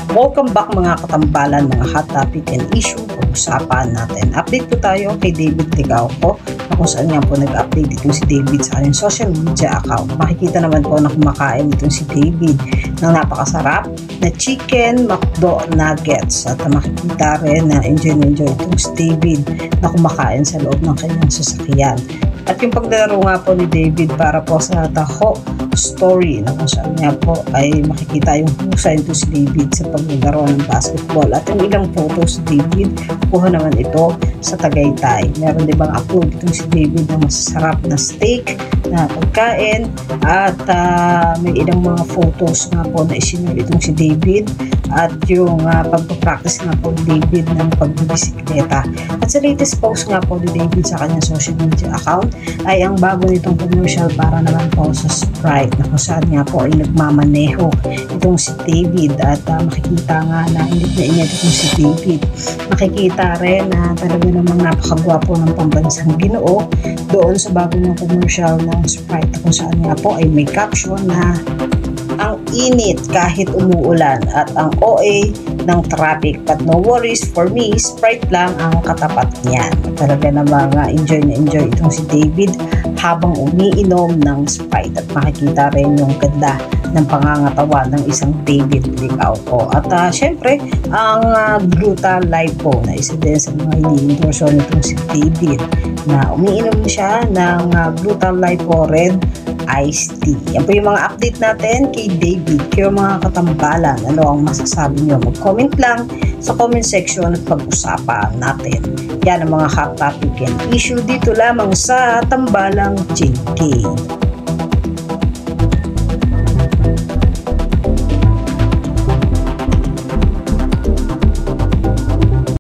Welcome back mga katambalan, mga hot topic and issue pag-usapan natin. Update po tayo kay David Ligauco na kung saan nga po nag-update itong si David sa kanyang social media account. Makikita naman po na kumakain itong si David ng napakasarap na chicken McDo nuggets at makikita rin na enjoy itong si David na kumakain sa loob ng kanyang sasakyan. At yung paglalaro nga po ni David para po sa Taho Story na kung saan nga po ay makikita yung husay ito si David sa paglalaro ng basketball. At yung ilang photos si David, kuha naman ito sa Tagaytay. Meron din bang upload itong si David na masasarap na steak na pagkain at may ilang mga photos nga po na isinare itong si David at yung pagpapractice nga po ni David ng pagbibisikleta. At sa latest post nga po ni David sa kanyang social media account ay ang bago nitong commercial para naman po sa Sprite na kung saan nga po ay nagmamaneho itong si David at makikita nga na init na init itong si David. Makikita rin na talaga namang napakagwapo ng pambansang Ginoo doon sa bago niyang commercial ng Sprite na kung saan nga po ay may caption na ang init kahit umuulan at ang OA ng traffic, but no worries for me, Sprite lang ang katapat niyan. Talaga namang enjoy na enjoy itong si David habang umiinom ng Sprite at makikita rin yung ganda ng pangangatawan ng isang David Ligauco. At syempre, ang Gluta Lipo na isa din sa mga ini-endorso nitong si David na umiinom siya ng Gluta Lipo Red Iced Tea. Yan po yung mga update natin kay David. Kayo mga katambalan, ano ang masasabi nyo? Mag-comment lang sa comment section at pag-usapan natin. Yan ang mga hot topic and issue dito lamang sa Tambalang JK.